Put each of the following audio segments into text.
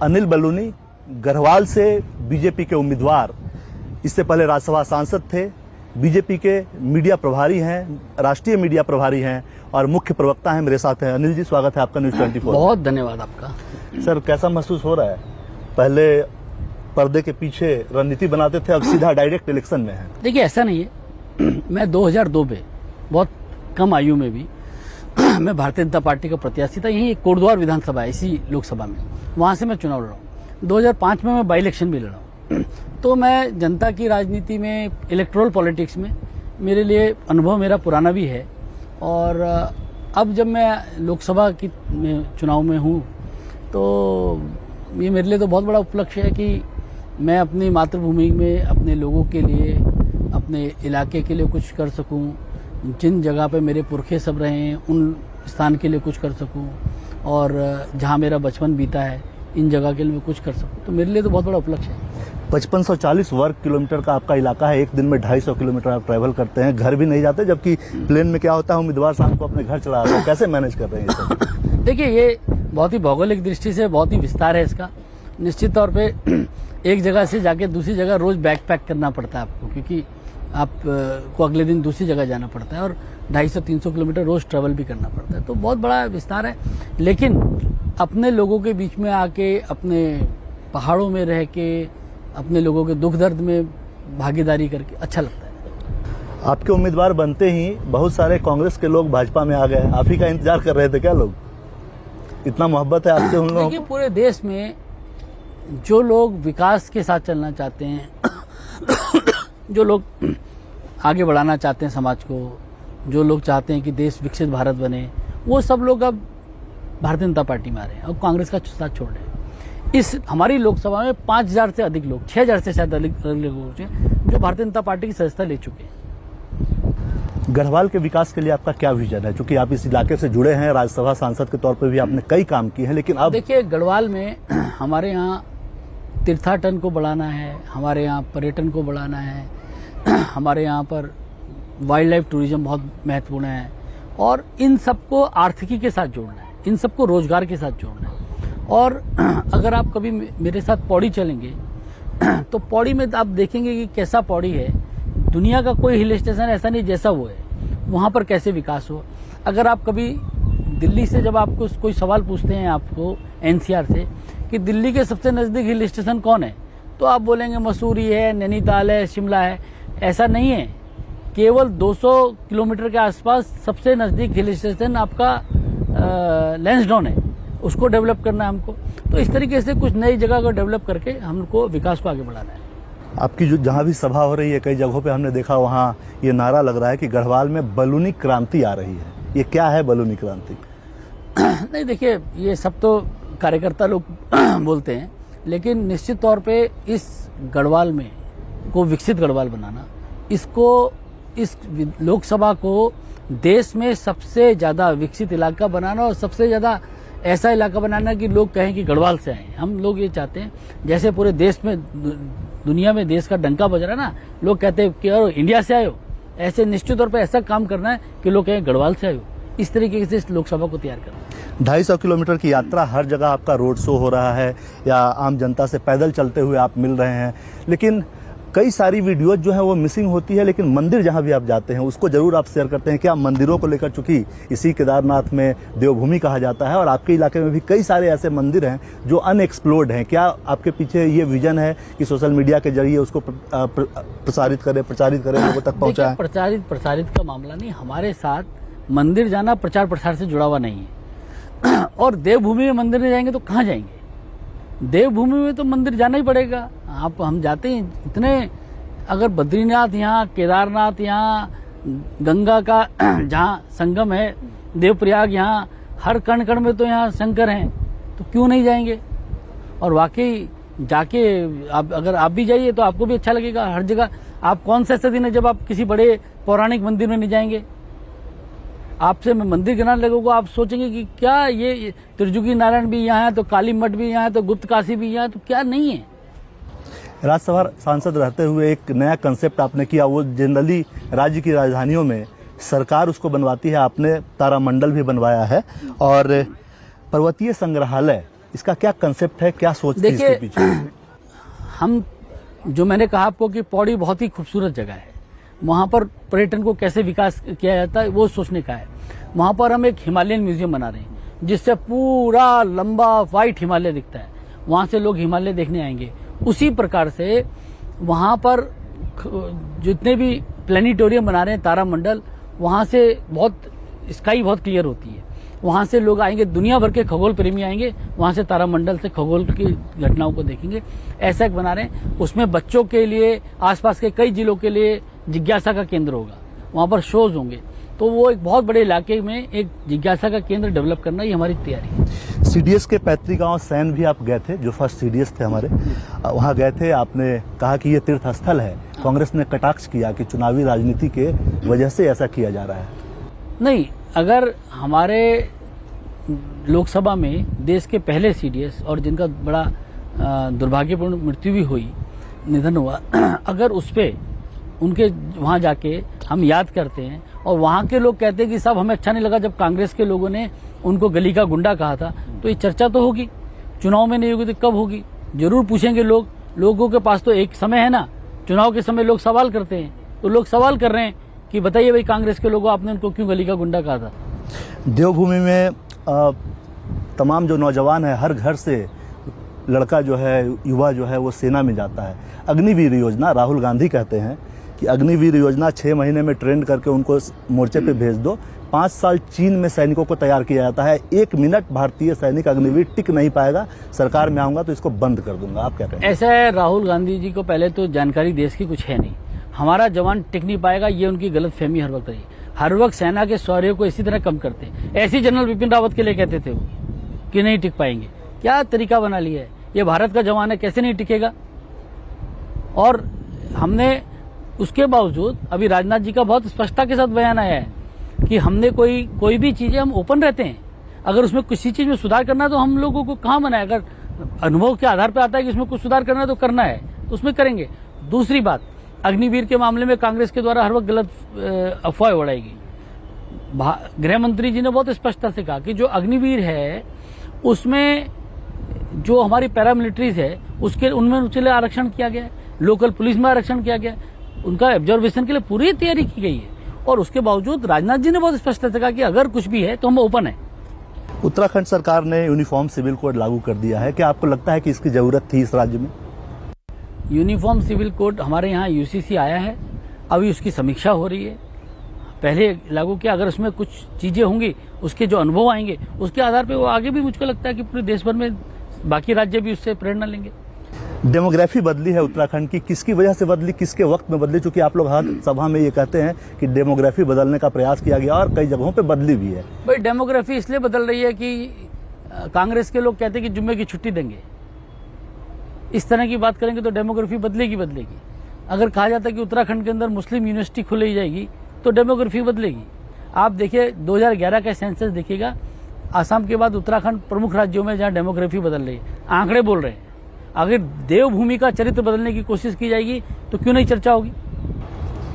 अनिल बलूनी गढ़वाल से बीजेपी के उम्मीदवार, इससे पहले राज्यसभा सांसद थे, बीजेपी के मीडिया प्रभारी हैं, राष्ट्रीय मीडिया प्रभारी हैं और मुख्य प्रवक्ता हैं। मेरे साथ हैं अनिल जी, स्वागत है आपका न्यूज़ 24। बहुत धन्यवाद आपका। सर, कैसा महसूस हो रहा है? पहले पर्दे के पीछे रणनीति बनाते थे, अब सीधा डायरेक्ट इलेक्शन में है। देखिए, ऐसा नहीं है। मैं 2002 में बहुत कम आयु में भी मैं भारतीय जनता पार्टी का प्रत्याशी था। यही कोटद्वार विधानसभा है, इसी लोकसभा में, वहां से मैं चुनाव लड़ा हूँ। 2005 में मैं बाई इलेक्शन भी लड़ा हूँ। तो मैं जनता की राजनीति में, इलेक्टोरल पॉलिटिक्स में मेरे लिए अनुभव मेरा पुराना भी है। और अब जब मैं लोकसभा की चुनाव में हूँ तो ये मेरे लिए तो बहुत बड़ा उपलक्ष्य है कि मैं अपनी मातृभूमि में अपने लोगों के लिए, अपने इलाके के लिए कुछ कर सकूं। जिन जगह पे मेरे पुरखे सब रहे हैं उन स्थान के लिए कुछ कर सकूं, और जहां मेरा बचपन बीता है इन जगह के लिए मैं कुछ कर सकूं। तो मेरे लिए तो बहुत बड़ा उपलक्ष्य है। 5540 वर्ग किलोमीटर का आपका इलाका है। एक दिन में 250 किलोमीटर आप ट्रैवल करते हैं, घर भी नहीं जाते, जबकि प्लेन में क्या होता है, उम्मीदवार शाम को अपने घर चला जाते हैं। कैसे मैनेज कर रहे हैं ये? देखिए, ये बहुत ही भौगोलिक दृष्टि से बहुत ही विस्तार है इसका। निश्चित तौर पे एक जगह से जाके दूसरी जगह रोज बैग पैक करना पड़ता है आपको, क्योंकि आप को अगले दिन दूसरी जगह जाना पड़ता है और 250-300 किलोमीटर रोज ट्रेवल भी करना पड़ता है। तो बहुत बड़ा विस्तार है, लेकिन अपने लोगों के बीच में आके, अपने पहाड़ों में रह के, अपने लोगों के दुख दर्द में भागीदारी करके अच्छा लगता है। आपके उम्मीदवार बनते ही बहुत सारे कांग्रेस के लोग भाजपा में आ गए। आप ही का इंतजार कर रहे थे क्या लोग? इतना मोहब्बत है आपसे उन लोगों को? पूरे देश में जो लोग विकास के साथ चलना चाहते हैं, जो लोग आगे बढ़ाना चाहते हैं समाज को, जो लोग चाहते हैं कि देश विकसित भारत बने, वो सब लोग अब भारतीय जनता पार्टी में आ रहे हैं, अब कांग्रेस का साथ छोड़ रहे हैं। इस हमारी लोकसभा में 5000 से अधिक लोग, 6000 से शायद अधिक लोग हैं जो भारतीय जनता पार्टी की सदस्यता ले चुके हैं। गढ़वाल के विकास के लिए आपका क्या विजन है? क्योंकि आप इस इलाके से जुड़े हैं, राज्यसभा सांसद के तौर पर भी आपने कई काम किए हैं, लेकिन अब देखिए, गढ़वाल में हमारे यहाँ तीर्थाटन को बढ़ाना है, हमारे यहाँ पर्यटन को बढ़ाना है, हमारे यहाँ पर वाइल्ड लाइफ टूरिज्म बहुत महत्वपूर्ण है, और इन सबको आर्थिकी के साथ जोड़ना है, इन सबको रोजगार के साथ जोड़ना है। और अगर आप कभी मेरे साथ पौड़ी चलेंगे तो पौड़ी में आप देखेंगे कि कैसा पौड़ी है। दुनिया का कोई हिल स्टेशन ऐसा नहीं जैसा वो है, वहाँ पर कैसे विकास हो। अगर आप कभी दिल्ली से, जब आपको कोई सवाल पूछते हैं आपको एनसीआर से कि दिल्ली के सबसे नज़दीक हिल स्टेशन कौन है, तो आप बोलेंगे मसूरी है, नैनीताल है, शिमला है। ऐसा नहीं है। केवल 200 किलोमीटर के आसपास सबसे नज़दीक हिल स्टेशन आपका लैंसडाउन है, उसको डेवलप करना है हमको। तो इस तरीके से कुछ नई जगह को डेवलप करके हमको विकास को आगे बढ़ाना है। आपकी जो जहाँ भी सभा हो रही है, कई जगहों पे हमने देखा, वहाँ ये नारा लग रहा है कि गढ़वाल में बलूनी क्रांति आ रही है। ये क्या है बलूनी क्रांति? नहीं, देखिए, ये सब तो कार्यकर्ता लोग बोलते हैं, लेकिन निश्चित तौर पे इस गढ़वाल में को विकसित गढ़वाल बनाना, इसको, इस लोकसभा को देश में सबसे ज्यादा विकसित इलाका बनाना और सबसे ज्यादा ऐसा इलाका बनाना कि लोग कहें कि गढ़वाल से आए। हम लोग ये चाहते हैं, जैसे पूरे देश में, दुनिया में देश का डंका बज रहा है ना, लोग कहते हैं कि यार इंडिया से आए हो, ऐसे निश्चित तौर पे ऐसा काम करना है कि लोग कहें गढ़वाल से आए हो। इस तरीके से इस लोकसभा को तैयार करना है। 250 किलोमीटर की यात्रा, हर जगह आपका रोड शो हो रहा है या आम जनता से पैदल चलते हुए आप मिल रहे हैं, लेकिन कई सारी वीडियोज जो है वो मिसिंग होती है। लेकिन मंदिर जहां भी आप जाते हैं उसको जरूर आप शेयर करते हैं। क्या मंदिरों को लेकर, चूंकि इसी केदारनाथ में देवभूमि कहा जाता है और आपके इलाके में भी कई सारे ऐसे मंदिर हैं जो अनएक्सप्लोर्ड हैं, क्या आपके पीछे ये विजन है कि सोशल मीडिया के जरिए उसको प्रचारित करें, लोगों तक पहुंचाएं? प्रचारित का मामला नहीं, हमारे साथ मंदिर जाना प्रचार प्रसार से जुड़ा हुआ नहीं है। और देवभूमि में मंदिर नहीं जाएंगे तो कहाँ जाएंगे? देवभूमि में तो मंदिर जाना ही पड़ेगा। हम जाते हैं इतने, अगर बद्रीनाथ यहाँ, केदारनाथ यहाँ, गंगा का जहाँ संगम है, देवप्रयाग यहाँ, हर कण कण में तो यहाँ शंकर हैं, तो क्यों नहीं जाएंगे? और वाकई जाके अगर आप भी जाइए तो आपको भी अच्छा लगेगा। हर जगह आप, कौन सा ऐसा दिन है जब आप किसी बड़े पौराणिक मंदिर में नहीं जाएंगे? आपसे मैं मंदिर गिनाने लगूंगा, आप सोचेंगे कि क्या ये त्रिजुगी नारायण भी यहाँ है, तो काली मठ भी यहाँ है, तो गुप्त काशी भी यहाँ है, तो क्या नहीं है? राज्यसभा सांसद रहते हुए एक नया कंसेप्ट आपने किया, वो जनरली राज्य की राजधानियों में सरकार उसको बनवाती है, आपने तारामंडल भी बनवाया है। और पर्वतीय संग्रहालय इसका क्या कंसेप्ट है, क्या सोच थी देखिए, इसके पीछे? हम जो मैंने कहा आपको कि पौड़ी बहुत ही खूबसूरत जगह है, वहाँ पर पर्यटन को कैसे विकास किया जाता है वो सोचने का है। वहाँ पर हम एक हिमालयन म्यूजियम बना रहे हैं जिससे पूरा लंबा वाइट हिमालय दिखता है, वहाँ से लोग हिमालय देखने आएंगे। उसी प्रकार से वहाँ पर जितने भी प्लेनेटोरियम बना रहे हैं, तारामंडल, वहाँ से बहुत स्काई बहुत क्लियर होती है, वहाँ से लोग आएंगे, दुनिया भर के खगोल प्रेमी आएंगे, वहाँ से तारामंडल से खगोल की घटनाओं को देखेंगे। ऐसा एक बना रहे हैं, उसमें बच्चों के लिए, आसपास के कई जिलों के लिए जिज्ञासा का केंद्र होगा, वहाँ पर शोज होंगे। तो वो एक बहुत बड़े इलाके में एक जिज्ञासा का केंद्र डेवलप करना, ये हमारी तैयारी है। सीडीएस के पैतृक गांव सैन भी आप गए थे, जो फर्स्ट सीडीएस थे हमारे, वहां गए थे। आपने कहा कि ये तीर्थ स्थल है। कांग्रेस ने कटाक्ष किया कि चुनावी राजनीति के वजह से ऐसा किया जा रहा है। नहीं, अगर हमारे लोकसभा में देश के पहले सीडीएस और जिनका बड़ा दुर्भाग्यपूर्ण मृत्यु भी हुई, निधन हुआ, अगर उस पे उनके वहाँ जाके हम याद करते हैं और वहाँ के लोग कहते हैं कि साहब हमें अच्छा नहीं लगा जब कांग्रेस के लोगों ने उनको गली का गुंडा कहा था, तो ये चर्चा तो होगी। चुनाव में नहीं होगी तो कब होगी? जरूर पूछेंगे लोग। लोगों के पास तो एक समय है ना, चुनाव के समय लोग सवाल करते हैं, तो लोग सवाल कर रहे हैं कि बताइए भाई, कांग्रेस के लोगों, आपने उनको क्यों गली का गुंडा कहा था? देवभूमि में तमाम जो नौजवान है, हर घर से लड़का जो है, युवा जो है, वो सेना में जाता है। अग्निवीर योजना, राहुल गांधी कहते हैं कि अग्निवीर योजना 6 महीने में ट्रेंड करके उनको मोर्चे पे भेज दो। 5 साल चीन में सैनिकों को तैयार किया जाता है। 1 मिनट भारतीय सैनिक अग्निवीर टिक नहीं पाएगा। सरकार में आऊंगा तो इसको बंद कर दूंगा। आप क्या कहें? ऐसा है, राहुल गांधी जी को पहले तो जानकारी देश की कुछ है नहीं। हमारा जवान टिक नहीं पाएगा, ये उनकी गलत फहमी हर वक्त रही। हर वक्त सेना के शौर्य को इसी तरह कम करते हैं। ऐसी जनरल बिपिन रावत के लिए कहते थे वो कि नहीं टिक पाएंगे। क्या तरीका बना लिया है? ये भारत का जवान है, कैसे नहीं टिकेगा? और हमने उसके बावजूद, अभी राजनाथ जी का बहुत स्पष्टता के साथ बयान आया है कि हमने कोई भी चीजें, हम ओपन रहते हैं। अगर उसमें किसी चीज में सुधार करना है तो हम लोगों को कहाँ मना है? अगर अनुभव के आधार पर आता है कि इसमें कुछ सुधार करना है तो करना है, तो उसमें करेंगे। दूसरी बात, अग्निवीर के मामले में कांग्रेस के द्वारा हर वक्त गलत अफवाह उड़ाएगी। गृह मंत्री जी ने बहुत स्पष्टता से कहा कि जो अग्निवीर है उसमें जो हमारी पैरामिलिट्रीज है उनमें उनके लिए आरक्षण किया गया है, लोकल पुलिस में आरक्षण किया गया है, उनका ऑब्जर्वेशन के लिए पूरी तैयारी की गई है। और उसके बावजूद राजनाथ जी ने बहुत स्पष्टता से कहा कि अगर कुछ भी है तो हम ओपन है। उत्तराखंड सरकार ने यूनिफॉर्म सिविल कोड लागू कर दिया है। क्या आपको लगता है कि इसकी जरूरत थी इस राज्य में? यूनिफॉर्म सिविल कोड हमारे यहाँ यूसीसी आया है, अभी उसकी समीक्षा हो रही है। पहले लागू किया, अगर उसमें कुछ चीजें होंगी, उसके जो अनुभव आएंगे, उसके आधार पर वो आगे भी, मुझको लगता है कि पूरे देश भर में बाकी राज्य भी उससे प्रेरणा लेंगे। डेमोग्राफी बदली है उत्तराखंड की, किसकी वजह से बदली, किसके वक्त में बदली? चूंकि आप लोग हर सभा में ये कहते हैं कि डेमोग्राफी बदलने का प्रयास किया गया और कई जगहों पे बदली भी है। भाई, डेमोग्राफी इसलिए बदल रही है कि कांग्रेस के लोग कहते हैं कि जुम्मे की छुट्टी देंगे। इस तरह की बात करेंगे तो डेमोग्राफी बदलेगी। अगर कहा जाता है कि उत्तराखंड के अंदर मुस्लिम यूनिवर्सिटी खुली जाएगी तो डेमोग्राफी बदलेगी। आप देखिए 2011 का सेंसस देखिएगा, आसाम के बाद उत्तराखंड प्रमुख राज्यों में जहां डेमोग्राफी बदल रही है। आंकड़े बोल रहे हैं। अगर देवभूमि का चरित्र बदलने की कोशिश की जाएगी तो क्यों नहीं चर्चा होगी?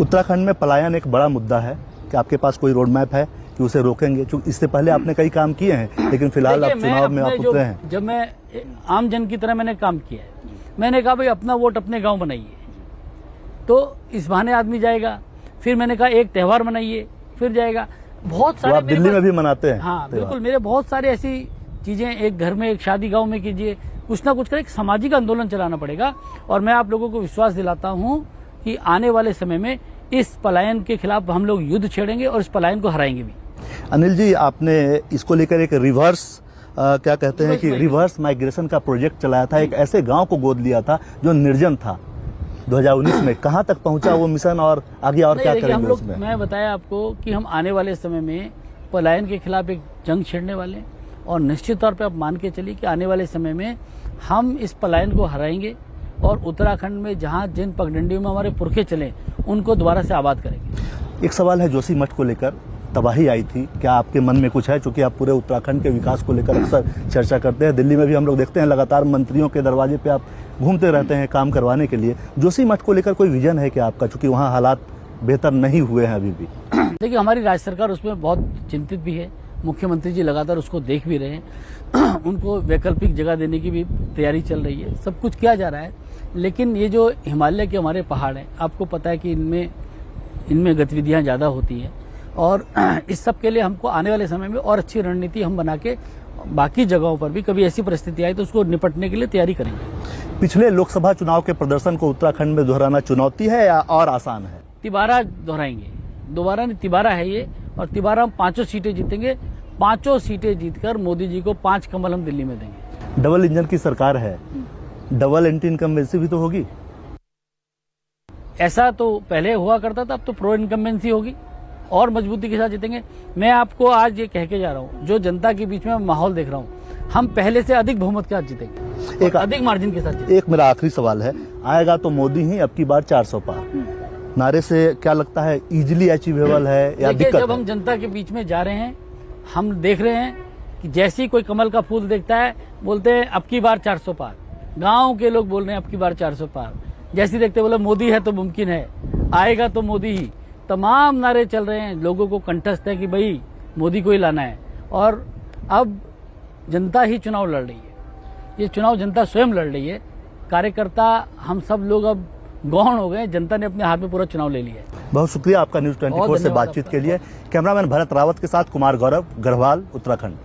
उत्तराखंड में पलायन एक बड़ा मुद्दा है। कि आपके पास कोई रोड मैप है कि उसे रोकेंगे? क्योंकि इससे पहले आपने कई काम किए हैं, लेकिन फिलहाल आप चुनाव में आप उतरे हैं। जब मैं आम जन की तरह मैंने काम किया है, मैंने कहा भाई अपना वोट अपने गांव बनाइए, तो इस बहाने आदमी जाएगा। फिर मैंने कहा एक त्योहार मनाइए, फिर जाएगा। बहुत सारे आप दिल्ली में भी मनाते हैं? हाँ बिल्कुल, मेरे बहुत सारे ऐसी चीजें, एक घर में, एक शादी गांव में कीजिए, कुछ ना कुछ कर, एक सामाजिक आंदोलन चलाना पड़ेगा। और मैं आप लोगों को विश्वास दिलाता हूं कि आने वाले समय में इस पलायन के खिलाफ हम लोग युद्ध छेड़ेंगे और इस पलायन को हराएंगे भी। अनिल जी, आपने इसको लेकर एक रिवर्स क्या कहते हैं कि रिवर्स माइग्रेशन का प्रोजेक्ट चलाया था। एक ऐसे गांव को गोद लिया था जो निर्जन था 2019 में। कहां तक पहुंचा वो मिशन और आगे और क्या करेंगे उसमें? मैं बताया आपको कि हम आने वाले समय में पलायन के खिलाफ एक जंग छेड़ने वाले हैं और निश्चित तौर पे आप मान के चलिए कि आने वाले समय में हम इस पलायन को हराएंगे और उत्तराखंड में जहां जिन पगडंडियों में हमारे पुरखे चले उनको दोबारा से आबाद करेंगे। एक सवाल है, जोशी मठ को लेकर तबाही आई थी, क्या आपके मन में कुछ है? चूंकि आप पूरे उत्तराखंड के विकास को लेकर अक्सर चर्चा करते हैं। दिल्ली में भी हम लोग देखते हैं लगातार मंत्रियों के दरवाजे पे आप घूमते रहते हैं काम करवाने के लिए। जोशी मठ को लेकर कोई विजन है क्या आपका? चूंकि वहाँ हालात बेहतर नहीं हुए हैं अभी भी। देखिए, हमारी राज्य सरकार उसमें बहुत चिंतित भी है मुख्यमंत्री जी लगातार उसको देख भी रहे हैं। उनको वैकल्पिक जगह देने की भी तैयारी चल रही है, सब कुछ किया जा रहा है। लेकिन ये जो हिमालय के हमारे पहाड़ हैं, आपको पता है कि इनमें गतिविधियां ज़्यादा होती हैं, और इस सब के लिए हमको आने वाले समय में और अच्छी रणनीति हम बना के बाकी जगहों पर भी कभी ऐसी परिस्थिति आई तो उसको निपटने के लिए तैयारी करेंगे। पिछले लोकसभा चुनाव के प्रदर्शन को उत्तराखंड में दोहराना चुनौती है या और आसान है? तिबारा दोहराएंगे, दोबारा नहीं, तिबारा है ये, और तिबारा हम 5 सीटें जीतेंगे। 5 सीटें जीतकर मोदी जी को 5 कमल हम दिल्ली में देंगे। डबल इंजन की सरकार है, डबल एंटी इनकम्बेंसी भी तो होगी। ऐसा तो पहले हुआ करता था, अब तो प्रो इनकम्बेंसी होगी और मजबूती के साथ जीतेंगे। मैं आपको आज ये कह के जा रहा हूँ, जो जनता के बीच में माहौल देख रहा हूँ, हम पहले से अधिक बहुमत के साथ जीतेंगे, एक अधिक मार्जिन के साथ जीतेंगे। एक मेरा आखिरी सवाल है, आएगा तो मोदी ही अब की बार 400 पार नारे से क्या लगता है, इजीली अचीवेबल है या दिक्कत? जब हम जनता के बीच में जा रहे हैं, हम देख रहे हैं कि जैसे ही कोई कमल का फूल देखता है बोलते हैं अब की बार 400 पार। गांव के लोग बोल रहे हैं अब की बार 400 पार। जैसे देखते बोले मोदी है तो मुमकिन है, आएगा तो मोदी ही। तमाम नारे चल रहे हैं, लोगों को कंठस्थ है कि भाई मोदी को ही लाना है। और अब जनता ही चुनाव लड़ रही है, ये चुनाव जनता स्वयं लड़ रही है। कार्यकर्ता हम सब लोग अब गौण हो गए, जनता ने अपने हाथ में पूरा चुनाव ले लिया है। बहुत शुक्रिया आपका न्यूज़ 24 से बातचीत के लिए। कैमरामैन भरत रावत के साथ कुमार गौरव, गढ़वाल, उत्तराखंड।